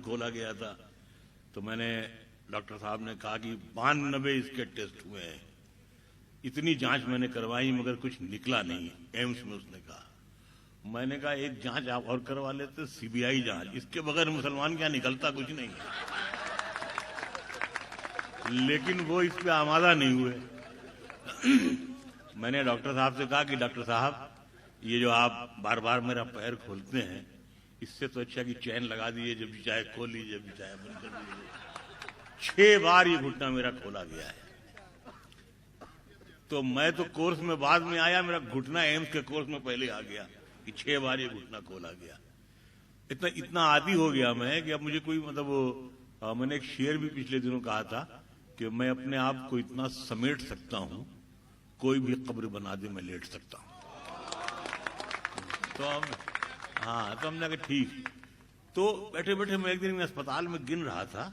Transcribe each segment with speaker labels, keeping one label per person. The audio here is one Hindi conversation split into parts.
Speaker 1: खोला गया था। तो मैंने डॉक्टर साहब ने कहा कि 92 इसके टेस्ट हुए हैं, इतनी जांच मैंने करवाई मगर कुछ निकला नहीं एम्स में। उसने कहा, मैंने कहा एक जांच आप और करवा लेते, सीबीआई जांच, इसके बगैर मुसलमान क्या निकलता कुछ नहीं। लेकिन वो इस पे आमादा नहीं हुए। मैंने डॉक्टर साहब से कहा कि डॉक्टर साहब ये जो आप बार बार मेरा पैर खोलते हैं, इससे तो अच्छा कि चैन लगा दीजिए, जब भी चाहे खोल लीजिए, जब भी चाहे बंद कर दीजिए। 6 बार ये घुटना मेरा खोला गया है। तो मैं तो कोर्स में बाद में आया, मेरा घुटना एम्स के कोर्स में पहले आ गया कि 6 बार ये घुटना खोला गया। इतना आदी हो गया मैं कि अब मुझे कोई मतलब मैंने एक शेर भी पिछले दिनों कहा था कि मैं अपने आप को इतना समेट सकता हूं, कोई भी कब्र बना दे मैं लेट सकता हूं। तो तो हमने कहा ठीक। तो बैठे बैठे मैं एक दिन अस्पताल में गिन रहा था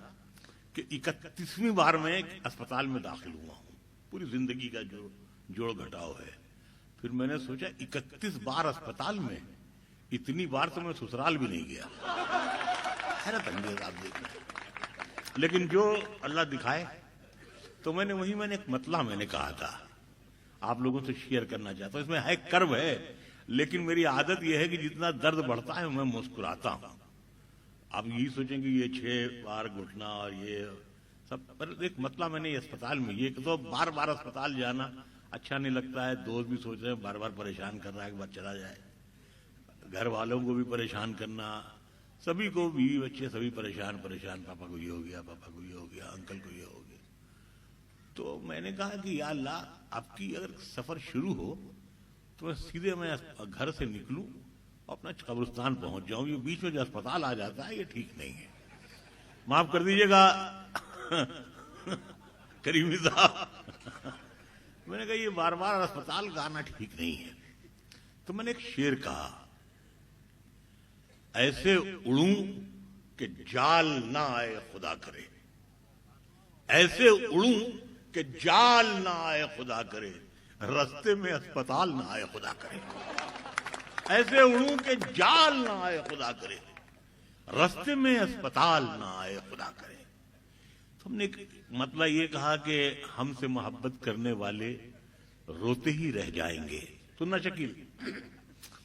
Speaker 1: कि 31वीं बार मैं अस्पताल में दाखिल हुआ हूं। पूरी जिंदगी का जो जोड़ घटाव है। फिर मैंने सोचा 31 बार अस्पताल में, इतनी बार तो मैं ससुराल भी नहीं गया। हैरत अंगेज आप देख रहे हैं। लेकिन जो अल्लाह दिखाए, तो मैंने एक मतला मैंने कहा था, आप लोगों से शेयर करना चाहता हूं। इसमें है कर्व है, लेकिन मेरी आदत यह है कि जितना दर्द बढ़ता है मैं मुस्कुराता हूं। आप यही सोचेंगे ये 6 बार घुटना और ये सब, पर एक मतलब मैंने अस्पताल में, ये तो बार बार अस्पताल जाना अच्छा नहीं लगता है। दोस्त भी सोच रहे हैं बार बार परेशान कर रहा है, एक बार चला जाए। घर वालों को भी परेशान करना, सभी को, बीवी बच्चे सभी परेशान, पापा को ये हो गया, पापा को ये हो गया, अंकल को ये हो गया। तो मैंने कहा कि या अल्लाह, आपकी अगर सफर शुरू हो तो मैं सीधे घर से निकलूं और अपना कब्रिस्तान पहुंच जाऊं। ये बीच में जो अस्पताल आ जाता है ये ठीक नहीं है। माफ कर दीजिएगा करीमी साहब। मैंने कहा ये बार बार अस्पताल का आना ठीक नहीं है। तो मैंने एक शेर कहा, ऐसे उड़ूं कि जाल ना आए खुदा करे, ऐसे उड़ूं कि जाल ना आए खुदा करे, रास्ते में अस्पताल ना आए खुदा करे। ऐसे उड़ूं कि जाल ना आए खुदा करे, रास्ते में अस्पताल ना आए खुदा करे। तो हमने मतलब ये कहा कि हमसे मोहब्बत करने वाले रोते ही रह जाएंगे। सुनना शकील,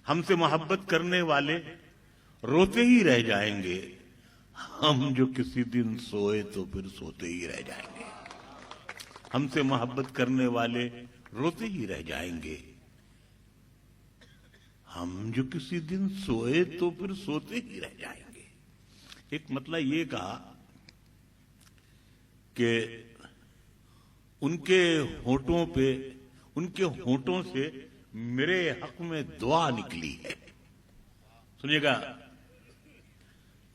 Speaker 1: हमसे मोहब्बत करने वाले रोते ही रह जाएंगे, हम जो किसी दिन सोए तो फिर सोते ही रह जाएंगे। हमसे मोहब्बत करने वाले रोते ही रह जाएंगे, हम जो किसी दिन सोए तो फिर सोते ही रह जाएंगे। एक मतलब ये कहा कि उनके होठों से मेरे हक में दुआ निकली है। सुनिएगा,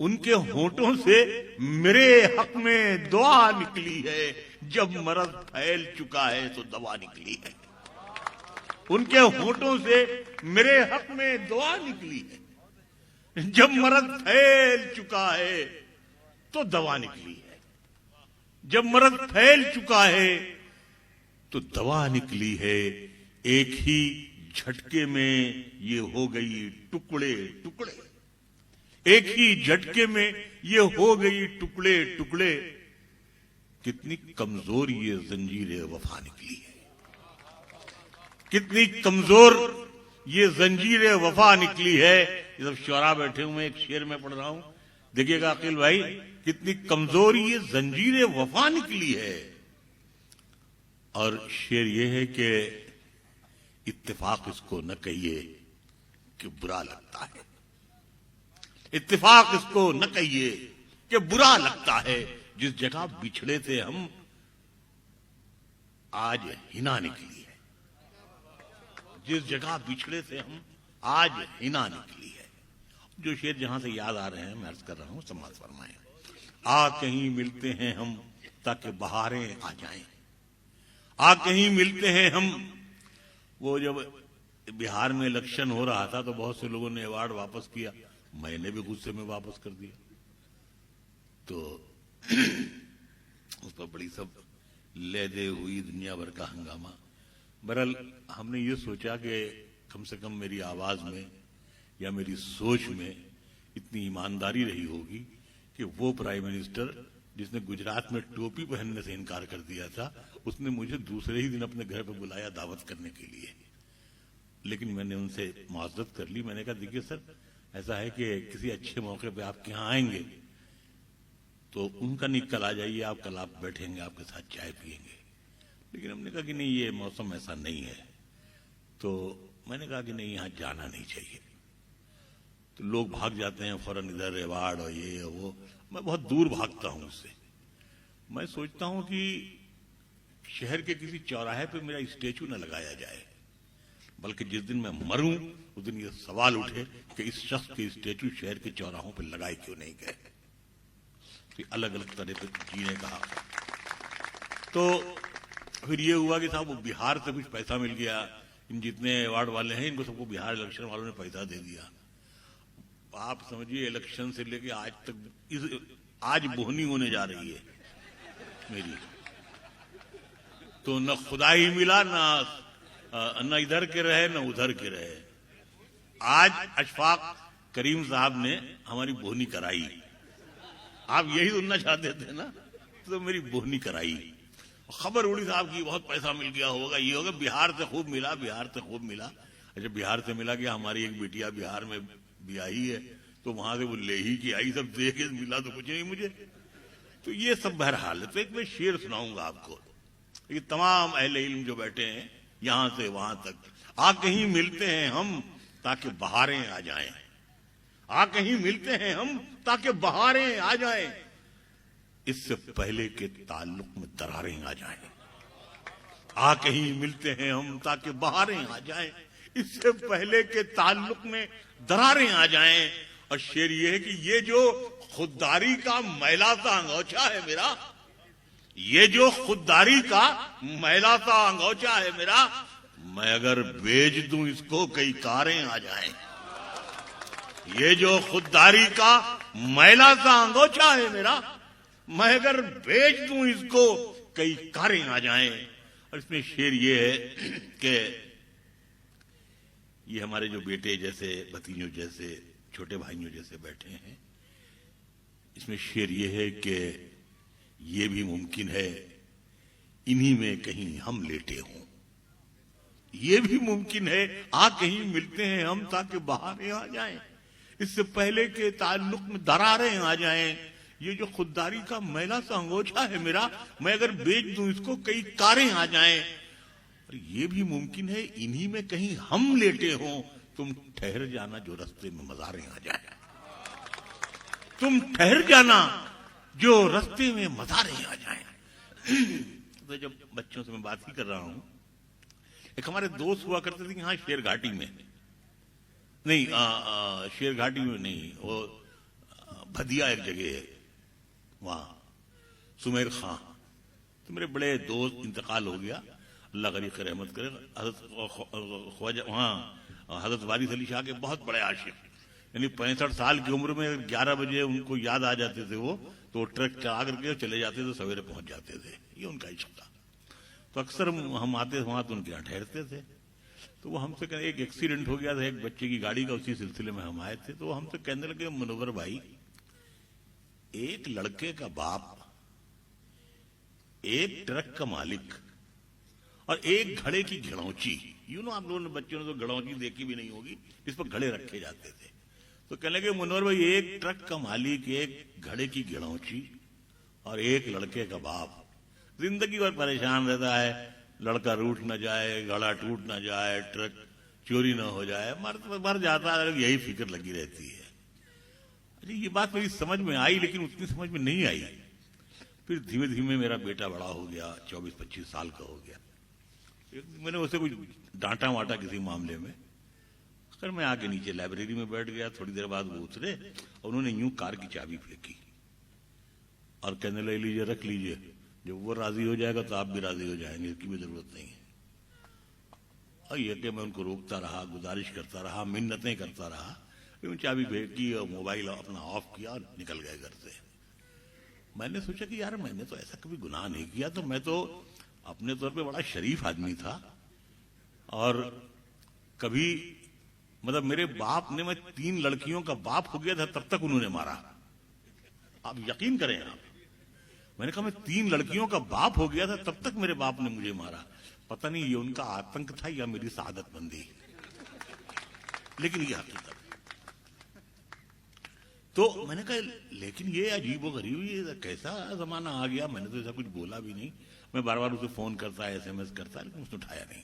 Speaker 1: उनके होठों से मेरे हक में दुआ निकली है, जब मर्ज फैल चुका है तो दवा निकली है। उनके होठों से मेरे हक में दुआ निकली है, जब मर्ज फैल चुका है तो दवा निकली है। जब मर्ज फैल चुका है तो दवा निकली है। एक ही झटके में ये हो गई टुकड़े टुकड़े, एक ही झटके में ये हो गई टुकड़े टुकड़े। कितनी कमजोर ये जंजीर वफा निकली है, कितनी कमजोर ये जंजीर वफा निकली है। ये सब शुरा बैठे हुए, एक शेर में पढ़ रहा हूं, देखिएगा अकील भाई, कितनी कमजोर ये जंजीर वफा निकली है। और शेर ये है कि इत्तेफाक इसको न कहिए कि बुरा लगता है, इत्तेफाक इसको न कहिए कि बुरा लगता है। जिस जगह बिछड़े थे हम, आज हिना निकली है। जिस जगह बिछड़े थे हम, आज हिना निकली है। जो शेर जहां से याद आ रहे हैं मैं अर्ज कर रहा हूं, समाज फरमाएं। आ कहीं मिलते हैं हम ताकि बहारें आ जाएं, आ कहीं मिलते हैं हम। वो जब बिहार में इलेक्शन हो रहा था तो बहुत से लोगों ने अवार्ड वापस किया, मैंने भी गुस्से में वापस कर दिया। तो उस पर बड़ी सब ले दे हुई, दुनिया भर का हंगामा। बहरहाल हमने ये सोचा कि कम से कम मेरी आवाज में या मेरी सोच में इतनी ईमानदारी रही होगी कि वो प्राइम मिनिस्टर जिसने गुजरात में टोपी पहनने से इनकार कर दिया था, उसने मुझे दूसरे ही दिन अपने घर पर बुलाया दावत करने के लिए। लेकिन मैंने उनसे माजरत कर ली। मैंने कहा देखिए सर, ऐसा है कि किसी अच्छे मौके पे आपके यहाँ आएंगे तो उनका नहीं, कल आ जाइए आप, कल आप बैठेंगे, आपके साथ चाय पियेंगे। लेकिन हमने कहा कि नहीं, ये मौसम ऐसा नहीं है। तो मैंने कहा कि नहीं, यहाँ जाना नहीं चाहिए। तो लोग भाग जाते हैं फौरन, इधर अवार्ड और ये और वो। मैं बहुत दूर भागता हूं उससे। मैं सोचता हूं कि शहर के किसी चौराहे पे मेरा स्टेचू न लगाया जाए, बल्कि जिस दिन मैं मरूं उस दिन ये सवाल उठे कि इस शख्स के स्टेचू शहर के चौराहों पे लगाए क्यों नहीं गए। तो अलग अलग तरह पे जीने का। तो फिर ये हुआ कि साहब वो बिहार से कुछ पैसा मिल गया। इन जितने अवार्ड वाले हैं इनको सबको बिहार इलेक्शन वालों ने पैसा दे दिया। आप समझिए इलेक्शन से लेके आज तक आज बोहनी होने जा रही है मेरी। तो न खुदा ही मिला, न इधर के रहे न उधर के रहे। आज अशफाक करीम साहब ने हमारी बोहनी कराई। आप यही सुनना चाहते थे ना, तो मेरी बोहनी कराई। खबर उड़ी साहब की बहुत पैसा मिल गया होगा, ये होगा, बिहार से खूब मिला, बिहार से खूब मिला। अच्छा, बिहार से मिला कि हमारी एक बिटिया बिहार में भी आई है, तो वहां से वो ले ही की आई, सब दे के मिला तो कुछ नहीं मुझे। तो ये सब बहरहाल है। तो एक मैं शेर सुनाऊंगा आपको। ये तमाम अहले इल्म जो बैठे हैं यहां से वहां तक, आ कहीं मिलते हैं हम ताकि बहारें आ जाएं। आ कहीं मिलते हैं हम ताकि बहारें आ जाएं, इससे पहले के ताल्लुक में दरारें आ जाएं। आ कहीं मिलते हैं हम ताकि बहारें आ जाएं, इससे पहले के ताल्लुक में दरारें आ जाएं। और शेर ये है कि ये जो खुददारी का मैला सा अंगोछा है मेरा, ये जो खुददारी का मैला सा अंगोछा है मेरा, मैं अगर बेच दूं इसको कई कारें आ जाएं। ये जो खुददारी का मैला सा अंगोछा है मेरा, मैं अगर बेच दूं इसको कई कारें आ जाएं। और इसमें शेर ये है कि ये हमारे जो बेटे जैसे, भतीजों जैसे, छोटे भाइयों जैसे बैठे हैं, इसमें शेर ये है कि ये भी मुमकिन है इन्हीं में कहीं हम लेटे हों। ये भी मुमकिन है आ कहीं मिलते हैं हम ताकि बहारें आ जाएं, इससे पहले के ताल्लुक में दरारें आ जाएं। ये जो खुददारी का मैला सा अंगोछा है मेरा, मैं अगर बेच दूं इसको कई कारें आ जाएं। और ये भी मुमकिन है इन्हीं में कहीं हम लेटे हों, तुम ठहर जाना जो रास्ते में मज़ारें आ जाएं। तुम ठहर जाना जो रास्ते में मज़ारें आ जाएं। तो जब बच्चों से मैं बात ही कर रहा हूं, एक हमारे दोस्त हुआ करते थे यहाँ शेर घाटी में, नहीं शेर घाटी में नहीं, वो भदिया एक जगह है वहां, सुमेर खां। तो मेरे बड़े दोस्त, इंतकाल हो गया, अल्लाह गरीब की रहमत करे। वहां हजरत वारिस अली शाह के बहुत बड़े आशिक, यानी 65 साल की उम्र में 11 बजे उनको याद आ जाते थे वो, तो ट्रक चला करके चले जाते थे, सवेरे पहुंच जाते थे। ये उनका इश्क था। तो अक्सर हम आते वहां तो उनके यहाँ ठहरते थे। तो वो हमसे कहते, एक एक्सीडेंट हो गया था एक बच्चे की गाड़ी का, उसी सिलसिले में हम आए थे। तो वो हमसे कहने लगे, मुनव्वर भाई, एक लड़के का बाप, एक ट्रक का मालिक और एक घड़े की घड़ौची, आप लोगों ने, बच्चों ने तो घड़ौची देखी भी नहीं होगी, इस पर घड़े रखे जाते थे। तो कहने लगे, मुनव्वर भाई, एक ट्रक का मालिक, एक घड़े की घड़ौची और एक लड़के का बाप जिंदगी भर परेशान रहता है, लड़का रूठ न जाए, घड़ा टूट न जाए, ट्रक चोरी न हो जाए, मर जाता है, यही फिक्र लगी रहती है। अरे ये बात मेरी समझ में आई, लेकिन उतनी समझ में नहीं आई। फिर धीमे धीमे मेरा बेटा बड़ा हो गया, 24-25 साल का हो गया। मैंने उसे कुछ डांटा वाटा किसी मामले में, फिर मैं आके नीचे लाइब्रेरी में बैठ गया। थोड़ी देर बाद वो उतरे और उन्होंने यूं कार की चाबी फेंकी और कहने ले लीजिए, रख लीजिए, जब वो राजी हो जाएगा तो आप भी राजी हो जाएंगे, इसकी भी जरूरत नहीं है। और ये कि मैं उनको रोकता रहा, गुजारिश करता रहा, मिन्नतें करता रहा। फिर चाबी फेंकी और मोबाइल अपना ऑफ किया और निकल गए घर से। मैंने सोचा कि यार, मैंने तो ऐसा कभी गुनाह नहीं किया, तो मैं तो अपने तौर पे बड़ा शरीफ आदमी था। और कभी मतलब मेरे बाप ने, मैं 3 लड़कियों का बाप हो गया था तब तक उन्होंने मारा। आप यकीन करें आप, मैंने कहा मैं 3 लड़कियों का बाप हो गया था तब तक मेरे बाप ने मुझे मारा। पता नहीं ये उनका आतंक था या मेरी सआदतमंदी, लेकिन ये हकीकत। तो मैंने कहा लेकिन ये अजीब व गरीब, ये कैसा जमाना आ गया। मैंने तो ऐसा कुछ बोला भी नहीं। मैं बार बार उसे फोन करता है, SMS करता है, लेकिन उसने उठाया नहीं।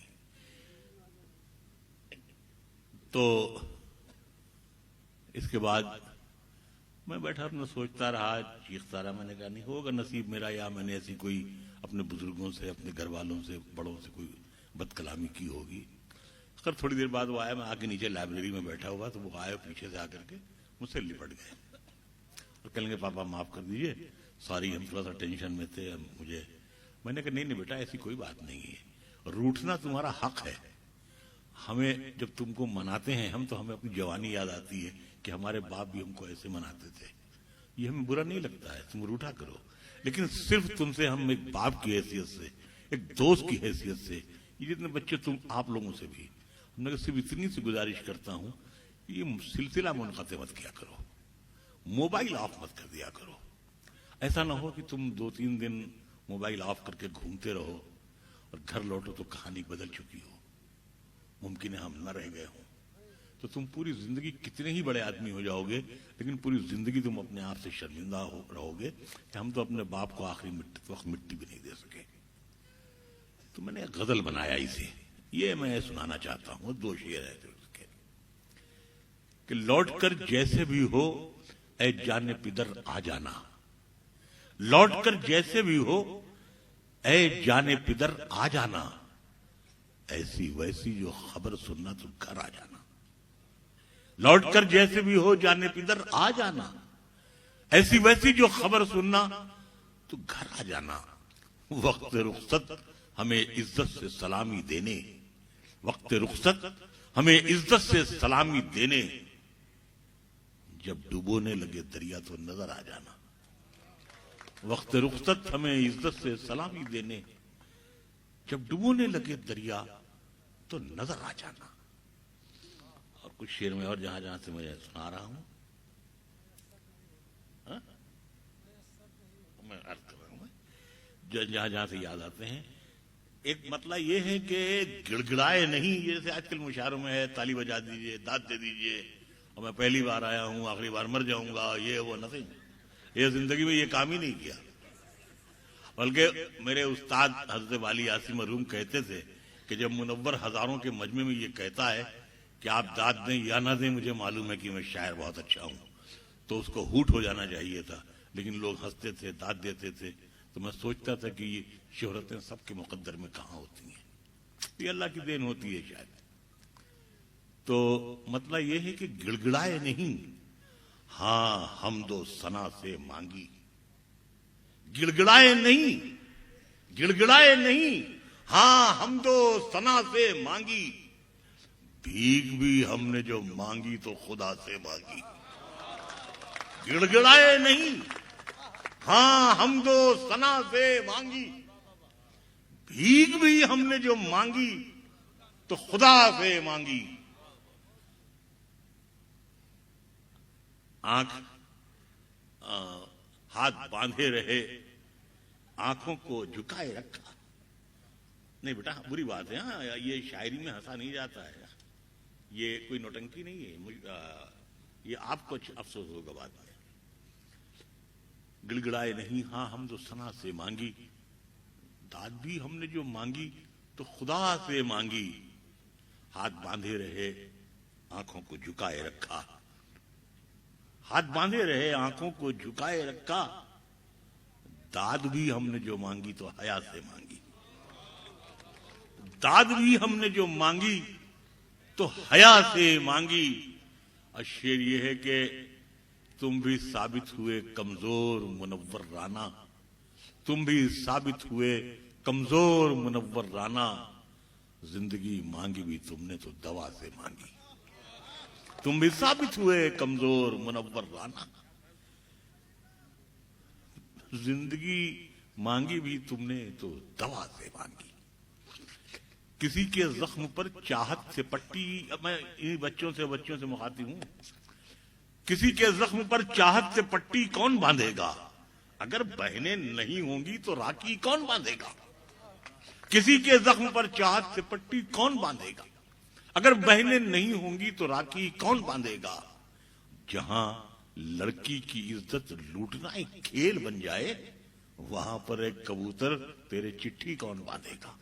Speaker 1: तो इसके बाद मैं बैठा अपना सोचता रहा, चीखता रहा। मैंने कहा नहीं होगा नसीब मेरा, या मैंने ऐसी कोई अपने बुजुर्गों से, अपने घर वालों से, बड़ों से कोई बदकलामी की होगी। अगर थोड़ी देर बाद वो आया, मैं आके नीचे लाइब्रेरी में बैठा हुआ, तो वो आए पीछे से आकर के मुझसे लिपट गए और कहेंगे पापा माफ कर दीजिए, सॉरी हम थोड़ा सा टेंशन में थे मुझे। मैंने कहा नहीं बेटा ऐसी कोई बात नहीं है, रूठना तुम्हारा हक है। हमें जब तुमको मनाते हैं हम, तो हमें अपनी जवानी याद आती है कि हमारे बाप भी हमको ऐसे मनाते थे। ये हमें बुरा नहीं लगता है, तुम रूठा करो, लेकिन सिर्फ तुमसे हम एक बाप की हैसियत से, एक दोस्त की हैसियत से, ये जितने बच्चे तुम आप लोगों से भी, हमने सिर्फ इतनी सी गुजारिश करता हूं, ये सिलसिला मुनक़ते मत किया करो, मोबाइल ऑफ मत कर दिया करो। ऐसा ना हो कि तुम 2-3 दिन मोबाइल ऑफ करके घूमते रहो और घर लौटो तो कहानी बदल चुकी हो, मुमकिन है हम न रह गए हों। तो तुम पूरी जिंदगी कितने ही बड़े आदमी हो जाओगे, लेकिन पूरी जिंदगी तुम अपने आप से शर्मिंदा रहोगे कि हम तो अपने बाप को आखिरी वक्त मिट्टी भी नहीं दे सके। तो मैंने एक गजल बनाया इसे, ये मैं सुनाना चाहता हूं। 2 शेर है उसके कि लौट कर जैसे भी हो ऐ जाने पिदर आ जाना, लौट कर जैसे भी हो ऐ जाने पिदर आ जाना, ऐसी वैसी जो खबर सुनना तो घर आ जाना। लौट कर जैसे भी हो जाने पिदर आ जाना, ऐसी वैसी जो खबर सुनना तो घर आ जाना। वक्त रुखसत हमें इज्जत से सलामी देने, वक्त रुखसत हमें इज्जत से सलामी देने, जब डुबोने लगे दरिया तो नजर आ जाना। वक्त रुखसत हमें इज्जत से सलामी देने, जब डुबोने लगे दरिया तो नजर आ जाना। और कुछ शेर में और जहां जहां से मैं सुना रहा हूं, मैं अर्थ कर रहा हूं जहां जहां से याद आते हैं। एक मतलब ये है कि गिड़गिड़ाए नहीं, जैसे आजकल मुशायरों में है, ताली बजा दीजिए, दाद दे दीजिए, और मैं पहली बार आया हूं, आखिरी बार मर जाऊंगा, ये वो नथिंग। ये जिंदगी में ये काम ही नहीं किया। बल्कि मेरे उस्ताद हजरत वाली यासीन मरहूम कहते थे कि जब मुनव्वर हजारों के मजमे में ये कहता है कि आप दाद दें या ना दें, मुझे मालूम है कि मैं शायर बहुत अच्छा हूं, तो उसको हूट हो जाना चाहिए था। लेकिन लोग हंसते थे, दाद देते थे। तो मैं सोचता था कि ये शोहरतें सबके मुकद्दर में कहां होती हैं, ये अल्लाह की देन होती है शायद। तो मतलब ये है कि गिड़गिड़ाए नहीं, हाँ हमदो सना से मांगी। गिड़गिड़ाए नहीं, गिड़गिड़ाए नहीं, हाँ हमदो सना से मांगी। भीख भी हमने जो मांगी तो खुदा से मांगी। गिड़गिड़ाए नहीं, हाँ हमदो सना से मांगी। भीख भी हमने जो मांगी तो खुदा से मांगी। आंख हाथ बांधे रहे, आंखों को झुकाए रखा। नहीं बेटा बुरी बात है, हाँ ये शायरी में हंसा नहीं जाता है, ये कोई नौटंकी नहीं है। ये आपको अफसोस होगा बाद में। गिड़गिड़ाए नहीं, हाँ हम तो सना से मांगी। दाद भी हमने जो मांगी तो खुदा से मांगी। हाथ बांधे रहे, आंखों को झुकाए रखा। हाथ बांधे रहे, आंखों को झुकाए रखा। दाद भी हमने जो मांगी तो हया से मांगी। दाद भी हमने जो मांगी तो हया से मांगी। और शेर ये है कि तुम भी साबित हुए कमजोर मुनव्वर राना, तुम भी साबित हुए कमजोर मुनव्वर राना। जिंदगी मांगी भी तुमने तो दवा से मांगी। तुम भी साबित हुए कमजोर मुनव्वर राना। जिंदगी मांगी भी तुमने तो दवा से मांगी। किसी के जख्म पर चाहत से पट्टी, अब मैं इन बच्चों से मुखातिब हूं, किसी के जख्म पर चाहत से पट्टी कौन बांधेगा? अगर बहनें नहीं होंगी तो राखी कौन बांधेगा? किसी के जख्म पर चाहत से पट्टी कौन बांधेगा? अगर बहनें नहीं होंगी तो राखी कौन बांधेगा? जहां लड़की की इज्जत लूटना एक खेल बन जाए, वहां पर एक कबूतर तेरे चिट्ठी कौन बांधेगा?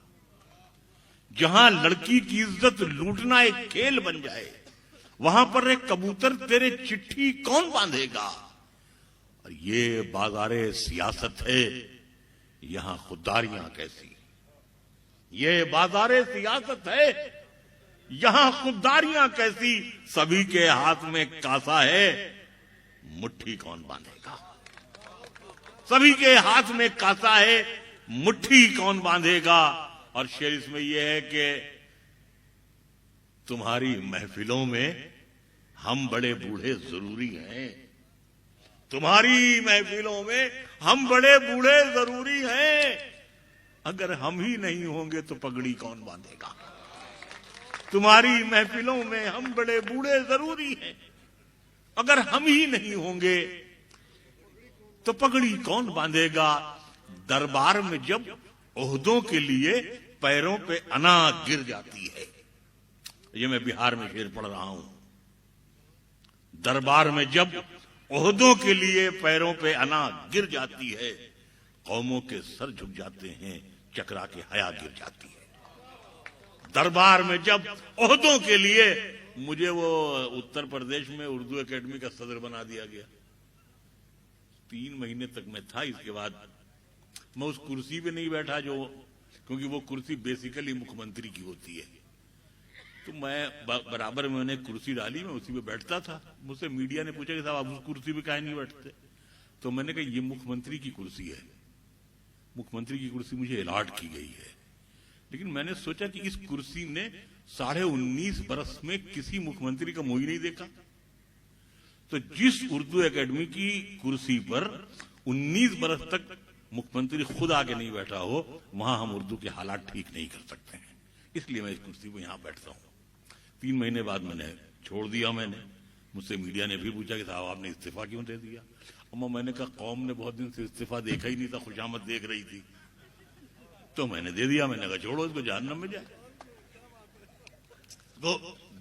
Speaker 1: जहां लड़की की इज्जत लूटना एक खेल बन जाए, वहां पर एक कबूतर तेरे चिट्ठी कौन बांधेगा? और ये बाजारे सियासत है, यहां खुददारियां कैसी। ये बाजारे सियासत है, यहां खुददारियां कैसी। सभी के हाथ में कासा है, मुट्ठी कौन बांधेगा? सभी के हाथ में कासा है, मुट्ठी कौन बांधेगा? और शेर इसमें यह है कि तुम्हारी महफिलों में हम बड़े बूढ़े जरूरी हैं। तुम्हारी महफिलों में हम बड़े बूढ़े जरूरी हैं। अगर हम ही नहीं होंगे तो पगड़ी कौन बांधेगा? तुम्हारी महफिलों में हम बड़े बूढ़े जरूरी हैं। अगर हम ही नहीं होंगे तो पगड़ी कौन बांधेगा? दरबार में जब ओहदों के लिए पैरों पे अना गिर जाती है, ये मैं बिहार में शेर पढ़ रहा हूं। दरबार में जब ओहदों के लिए पैरों पे अना गिर जाती है, कौमों के सर झुक जाते हैं, चकरा के हया गिर जाती है। दरबार में जब ओहदों के लिए, मुझे वो उत्तर प्रदेश में उर्दू एकेडमी का सदर बना दिया गया। 3 महीने तक मैं था। इसके बाद मैं उस कुर्सी पे नहीं बैठा जो, क्योंकि वो कुर्सी बेसिकली मुख्यमंत्री की होती है। तो मैं बराबर में मैंने कुर्सी डाली, मैं उसी पे बैठता था। मुझसे मीडिया ने पूछा कि साहब आप उस कुर्सी पे काहे नहीं बैठते? तो मैंने कहा ये मुख्यमंत्री की कुर्सी है, मुख्यमंत्री की कुर्सी मुझे अलॉट की गई है। लेकिन मैंने सोचा कि इस कुर्सी ने 19.5 बरस में किसी मुख्यमंत्री का मुंह ही नहीं देखा। तो जिस उर्दू एकेडमी की कुर्सी पर 19 बरस तक मुख्यमंत्री खुद आके नहीं बैठा हो, वहां हम उर्दू के हालात ठीक नहीं कर सकते हैं। इसलिए मैं इस कुर्सी पर यहां बैठता हूं। 3 महीने बाद मैंने छोड़ दिया। मैंने, मुझसे मीडिया ने भी पूछा कि साहब आपने इस्तीफा क्यों दे दिया? अम्मा मैंने कहा कौम ने बहुत दिन से इस्तीफा देखा ही नहीं था, खुशामद देख रही थी, तो मैंने दे दिया। मैंने कहा छोड़ो इसको, जहन्नम में जाए। तो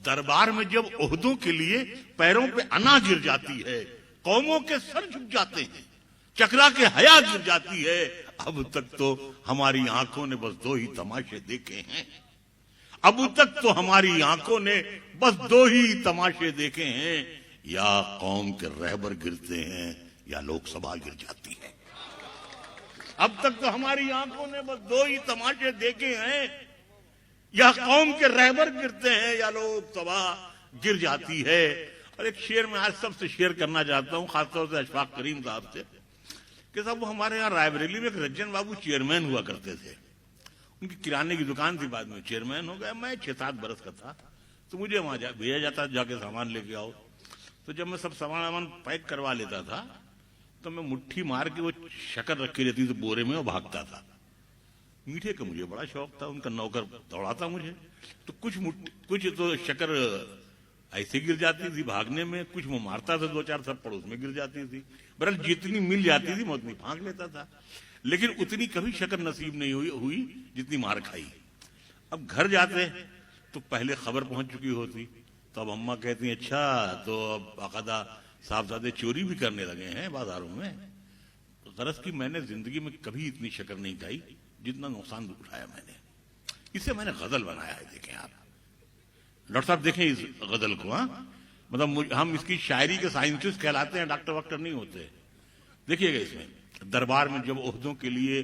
Speaker 1: दरबार में जब ओहदों के लिए पैरों पे अना गिर जाती है, कौमों के सर झुक जाते हैं, चकरा के हया गिर जाती है। अब तक तो हमारी आंखों ने बस 2 ही तमाशे देखे हैं। अब तक तो हमारी आंखों ने बस 2 ही तमाशे देखे हैं, या कौम के रहबर गिरते हैं या लोकसभा गिर जाती है। अब तक तो हमारी आंखों ने बस 2 ही तमाशे देखे हैं, या कौम के रहबर गिरते हैं या लोकसभा गिर जाती है। और एक शेर मैं आज सबसे शेयर करना चाहता हूं, खासतौर से अशफाक करीम साहब से, कि साहब वो हमारे यहाँ रायबरेली में एक रज्जन बाबू चेयरमैन हुआ करते थे। उनकी किराने की दुकान थी, बाद में चेयरमैन हो गया। मैं 6-7 बरस का था, तो मुझे वहां भेजा जाता जाके सामान लेके आओ। तो जब मैं सब सामान पैक करवा लेता था, तो मैं मुट्ठी मार के वो शक्कर रखी रहती थी बोरे में, वो भागता था। मीठे का मुझे बड़ा शौक था, उनका नौकर दौड़ाता मुझे। तो कुछ तो शक्कर ऐसे गिर जाती थी भागने में, कुछ वो मारता था 2-4 थप्पड़, उसमें गिर जाती थी। बहरहाल जितनी मिल जाती थी मैं उतनी फांक लेता था, लेकिन उतनी कभी शक्कर नसीब नहीं हुई जितनी मार खाई। अब घर जाते तो पहले खबर पहुंच चुकी होती, तो अब अम्मा कहती अच्छा तो अब बाकायदा साहबजादे चोरी भी करने लगे हैं बाजारों में। गरज की मैंने जिंदगी में कभी इतनी शक्कर नहीं खाई जितना नुकसान उठाया मैंने। इसे मैंने गजल बनाया है, देखें आप डॉक्टर साहब, देखें इस गजल को। मतलब हम इसकी शायरी के साइंटिस्ट कहलाते हैं, डॉक्टर वॉक्टर नहीं होते। देखिएगा इसमें, दरबार में जब ओहदों के लिए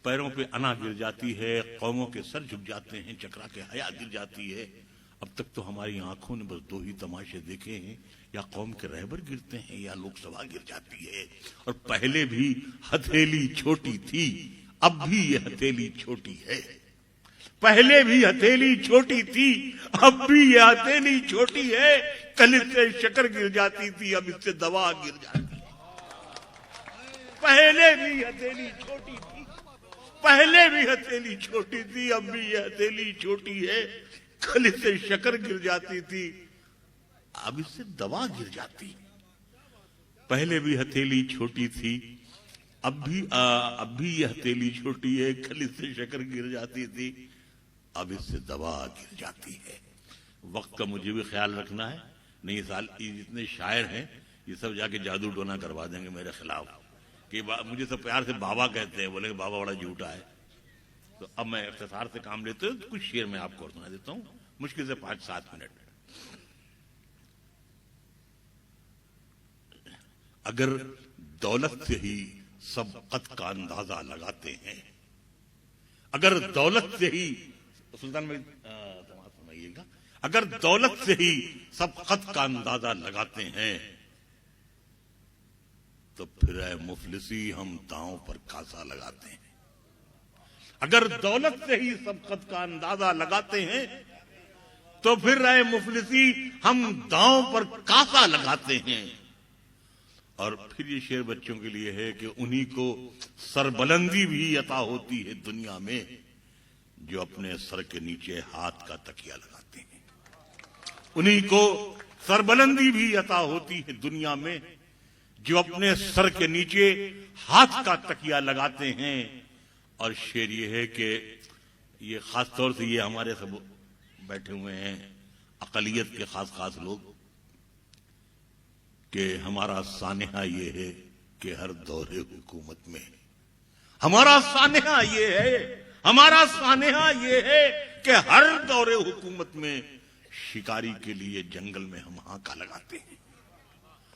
Speaker 1: पैरों पे अना गिर जाती है, कौमों के सर झुक जाते हैं, चकरा के हया गिर जाती है। अब तक तो हमारी आंखों ने बस 2 ही तमाशे देखे हैं, या कौम के रहबर गिरते हैं या लोकसभा गिर जाती है। और पहले भी हथेली छोटी थी, अब भी ये हथेली छोटी है। पहले भी हथेली छोटी थी, अब भी ये हथेली छोटी है। कल इससे शक्कर गिर जाती थी, अब इससे दवा गिर जाती है। पहले भी हथेली छोटी थी, पहले भी हथेली छोटी थी, अब भी ये हथेली छोटी है। कल इससे शक्कर गिर जाती थी, अब इससे दवा गिर जाती। पहले भी हथेली छोटी थी, अब भी यह हथेली छोटी है, कल इससे शक्कर गिर जाती थी, अब इससे दवा गिर जाती है। वक्त का मुझे भी ख्याल रखना है, नहीं साल ये जितने शायर हैं ये सब जाके जादू टोना करवा देंगे मेरे खिलाफ कि मुझे सब प्यार से बाबा कहते हैं, बोले बाबा बड़ा झूठा है। तो अब मैं इख्तिसार से काम लेते हुए कुछ शेर मैं आपको सुना देता हूं, मुश्किल से 5-7 मिनट। अगर दौलत से ही सब कद का अंदाजा लगाते हैं, अगर दौलत से ही, सुल्तान में सुनाइएगा, अगर दौलत से ही सब कद का अंदाजा लगाते हैं तो फिर है मुफलिसी हम दांव पर कासा लगाते हैं। अगर दौलत से ही सब कद का अंदाजा लगाते हैं तो फिर है मुफलिसी हम दांव पर कासा लगाते हैं। और फिर ये शेर बच्चों के लिए है कि उन्हीं को सरबलंदी भी अता होती है दुनिया में जो अपने सर के नीचे हाथ का तकिया लगाते हैं। उन्हीं को सरबलंदी भी अता होती है दुनिया में जो अपने सर के नीचे हाथ का तकिया लगाते हैं। और शेर ये है कि ये खास तौर से ये हमारे सब बैठे हुए हैं अकलियत के खास लोग, कि हमारा सानेहा ये है कि हर दौरे हुकूमत में, हमारा सानेहा ये है, हमारा सानेहा ये है कि हर दौरे हुकूमत में शिकारी के लिए जंगल में हम हाका लगाते हैं।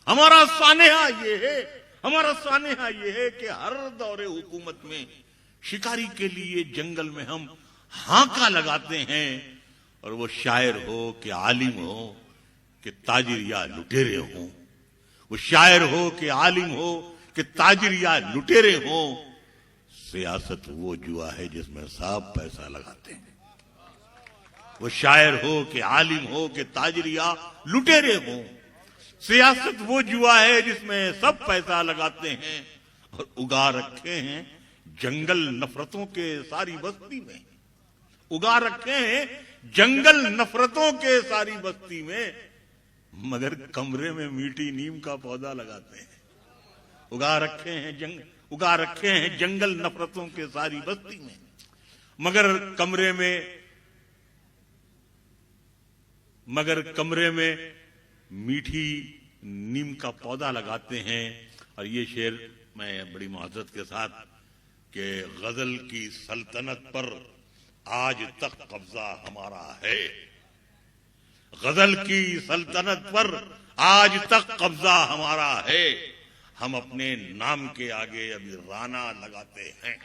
Speaker 1: हमारा सानेहा ये है, हमारा सानेहा ये है कि हर दौरे हुकूमत में शिकारी के लिए जंगल में हम हाका लगाते हैं। और वो शायर हो कि आलिम हो कि ताजिर या लुटेरे हो, वो शायर हो कि आलिम हो कि ताजिर या लुटेरे हो, सियासत वो जुआ है जिसमें सब पैसा लगाते हैं। वो शायर हो कि आलिम हो कि ताजिर या लुटेरे हो, सियासत वो जुआ है जिसमें सब पैसा लगाते हैं। और उगा रखे हैं जंगल नफरतों के सारी बस्ती में, उगा रखे हैं जंगल नफरतों के सारी बस्ती में, मगर कमरे में मीठी नीम का पौधा लगाते हैं। उगा रखे हैं जंगल नफरतों के सारी बस्ती में, मगर कमरे में मीठी नीम का पौधा लगाते हैं। और ये शेर मैं बड़ी मुआज़्ज़त के साथ कि गजल की सल्तनत पर आज तक कब्जा हमारा है, गजल की सल्तनत पर आज तक कब्जा हमारा है, हम अपने नाम के आगे अभी राना लगाते हैं।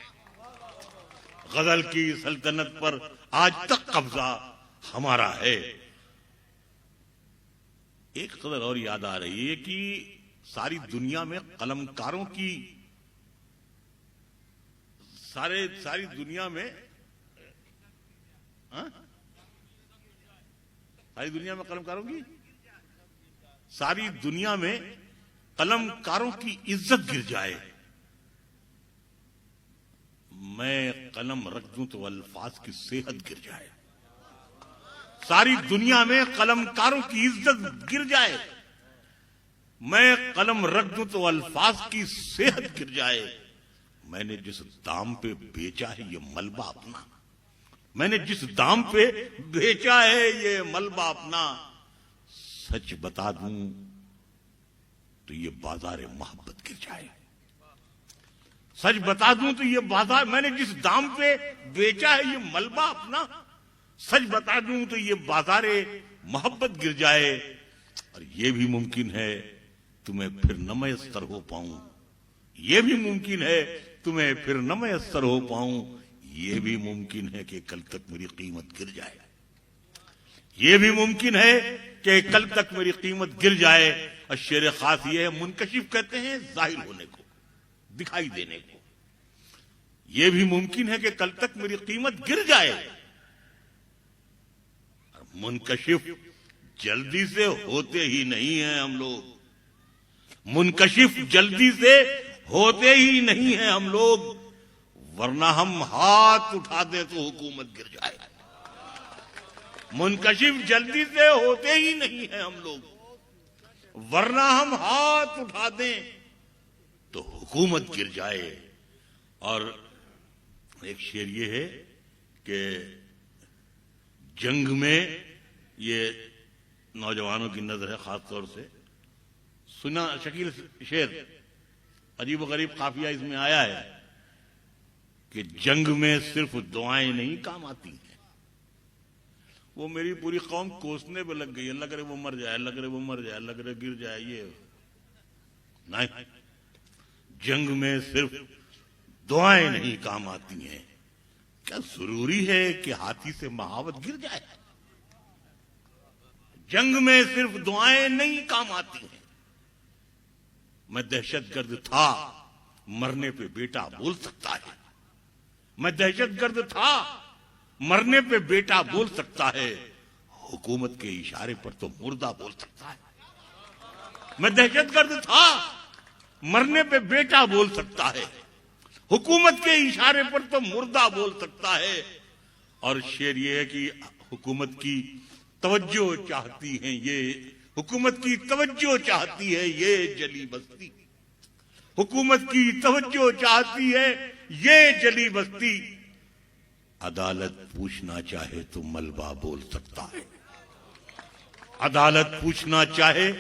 Speaker 1: गजल की सल्तनत पर आज तक कब्जा हमारा है। एक खबर और याद आ रही है कि सारी दुनिया में कलमकारों की, सारी दुनिया में सारी दुनिया में कलमकारों की, सारी दुनिया में कलमकारों की इज्जत गिर जाए, मैं कलम रख दूं तो अल्फाज की सेहत गिर जाए। सारी दुनिया में कलमकारों की इज्जत गिर जाए, मैं कलम रख दूं तो अल्फाज की सेहत गिर जाए। मैंने जिस दाम पे बेचा है ये मलबा अपना, मैंने जिस दाम पे बेचा है ये मलबा अपना, सच बता दूं तो ये बाजार मोहब्बत गिर जाए। सच बता दूं तो ये बाजार, मैंने जिस दाम पे बेचा है ये मलबा अपना, सच बता दूं तो ये बाजार मोहब्बत गिर जाए। और ये भी मुमकिन है तुम्हें फिर न मयस्सर हो पाऊं, ये भी मुमकिन है तुम्हें फिर न मयस्सर हो पाऊं, ये भी मुमकिन है कि कल तक मेरी कीमत गिर जाए, ये भी मुमकिन है कि कल तक मेरी कीमत गिर जाए। और शेर खास ये है, मुनकशिफ कहते हैं जाहिर होने को, दिखाई देने को, ये भी मुमकिन है कि कल तक मेरी कीमत गिर जाए। मुनकशिफ जल्दी से होते ही नहीं है हम लोग, मुनकशिफ जल्दी से होते ही नहीं है हम लोग, वरना हम हाथ उठा दे तो हुकूमत गिर जाए। मुनकशिफ जल्दी से होते ही नहीं है हम लोग, वरना हम हाथ उठा दें तो हुकूमत गिर जाए। और एक शेर ये है कि जंग में, ये नौजवानों की नजर है खास तौर से, सुना शकील शेर, अजीब व गरीब काफिया इसमें आया है कि जंग में सिर्फ दुआएं नहीं काम आती हैं। वो मेरी पूरी कौम कोसने पे लग गई, अल्लाह करे वो मर जाए, अल्लाह करे वो मर जाए, अल्लाह करे गिर जाए, ये नहीं, जंग में सिर्फ दुआएं नहीं काम आती हैं। क्या जरूरी है कि हाथी से महावत गिर जाए? जंग में सिर्फ दुआएं नहीं काम आती हैं। मैं दहशतगर्द था, मरने पे बेटा बोल सकता है। मैं दहशतगर्द था, मरने पे बेटा बोल सकता है। हुकूमत के इशारे पर तो मुर्दा बोल सकता है। मैं दहशतगर्द था, मरने पे बेटा बोल सकता है। हुकूमत के इशारे पर तो मुर्दा बोल सकता है। और शेर ये है कि हुकूमत की तवज्जो चाहती है ये, हुकूमत की तवज्जो चाहती है ये जली बस्ती। हुकूमत की तवज्जो चाहती है ये जली बस्ती। अदालत पूछना चाहे तो मलबा बोल सकता है। अदालत पूछना चाहे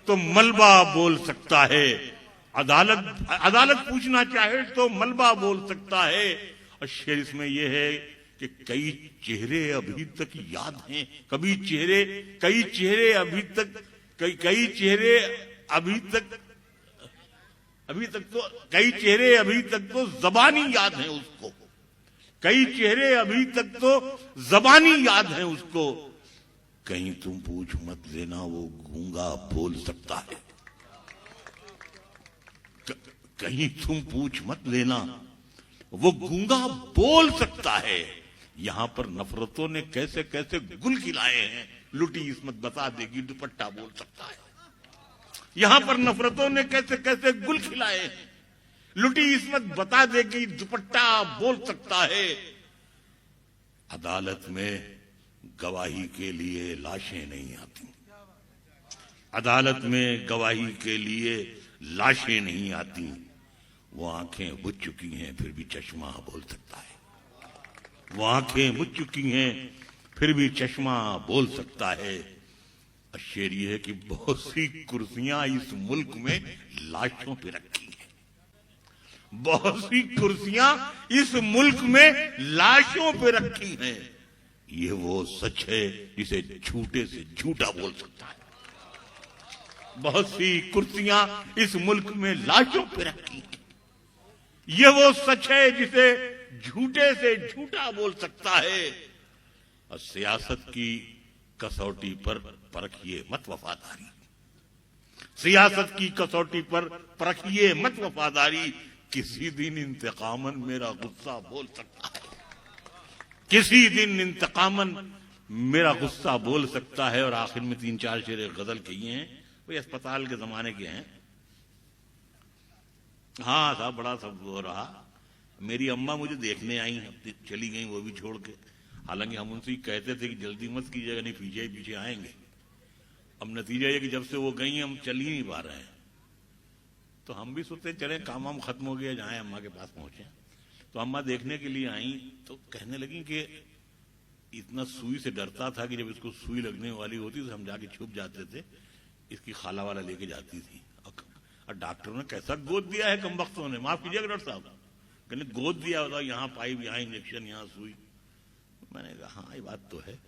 Speaker 1: तो मलबा बोल सकता है। अदालत पूछना चाहे तो मलबा बोल सकता है। और शेर इसमें यह है कि कई चेहरे अभी तक याद हैं, कई चेहरे अभी तक, कई चेहरे अभी तक तो जबानी याद है उसको। कई चेहरे अभी तक तो जबानी याद है उसको। कहीं तुम पूछ मत लेना वो गूंगा बोल सकता है। कहीं तुम पूछ मत लेना वो गूंगा बोल सकता है। यहां पर नफरतों ने कैसे कैसे गुल खिलाए हैं। लुटी इस्मत बता देगी दुपट्टा बोल सकता है। यहां पर नफरतों ने कैसे कैसे गुल खिलाए हैं। लुटी इस्मत बता देगी दुपट्टा बोल सकता है। अदालत में गवाही के लिए लाशें नहीं आती। अदालत में गवाही के लिए लाशें नहीं आती। वो आंखें बुझ चुकी हैं फिर भी चश्मा बोल सकता है। वो आंखें बुझ चुकी हैं फिर भी चश्मा बोल सकता है। शेर ये है कि बहुत सी कुर्सियां इस मुल्क में लाशों पे रखी हैं। बहुत सी कुर्सियां इस मुल्क में लाशों पे रखी हैं। ये वो सच है जिसे झूठे से झूठा बोल सकता है। बहुत सी कुर्सियां इस मुल्क में लाशों पे रखी हैं। ये वो सच है जिसे झूठे से झूठा बोल सकता है। और सियासत की कसौटी पर परखिए मत वफादारी। सियासत की कसौटी पर परखिए मत वफादारी। किसी दिन इंतकामन मेरा गुस्सा बोल सकता है। किसी दिन इंतकामन मेरा गुस्सा बोल सकता है। और आखिर में 3-4 शेर गजल कही हैं, वो अस्पताल के जमाने के हैं। हाँ साहब, बड़ा सब हो रहा। मेरी अम्मा मुझे देखने आई, चली गई वो भी छोड़ के। हालांकि हम उनसे कहते थे कि जल्दी मत कीजिएगा, नहीं पीछे ही पीछे आएंगे। अब नतीजा ये कि जब से वो गई हम चल ही नहीं पा रहे हैं। तो हम भी सोचते चले काम वाम खत्म हो गया, जाए अम्मा के पास पहुंचे। तो अम्मा देखने के लिए आई तो कहने लगी कि इतना सुई से डरता था कि जब इसको सुई लगने वाली होती तो हम जाके छुप जाते थे। इसकी खाला वाला लेके जाती थी। और डॉक्टरों ने कैसा गोद दिया है कमबख्तों ने, माफ कीजिएगा डॉक्टर साहब, कहने गोद दिया होता, यहाँ पाइप, यहाँ इंजेक्शन, यहाँ सुई। मैंने कहा हाँ ये बात तो है।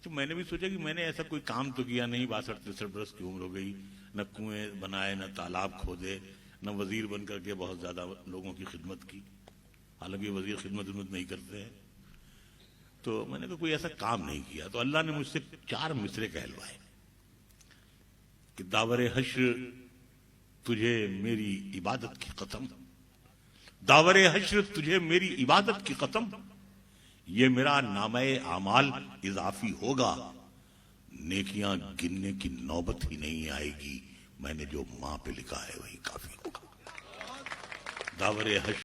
Speaker 1: तो मैंने भी सोचा कि मैंने ऐसा कोई काम तो किया नहीं। 62-63 बरस की उम्र हो गई, न कुएं बनाए, न तालाब खोदे, न वजीर बन करके बहुत ज्यादा लोगों की खिदमत की। हालांकि वजीर खिदमत नहीं करते हैं। तो मैंने कहा कोई ऐसा काम नहीं किया। तो अल्लाह ने मुझसे 4 मिसरे कहलवाए कि दावरे हश्र तुझे मेरी इबादत की कसम, दावरे हश्र तुझे मेरी इबादत की कसम, ये मेरा नामे आमाल इजाफी होगा, नेकियां गिनने की नौबत ही नहीं आएगी, मैंने जो मां पे लिखा है वही काफी होगा। दावरे हश्र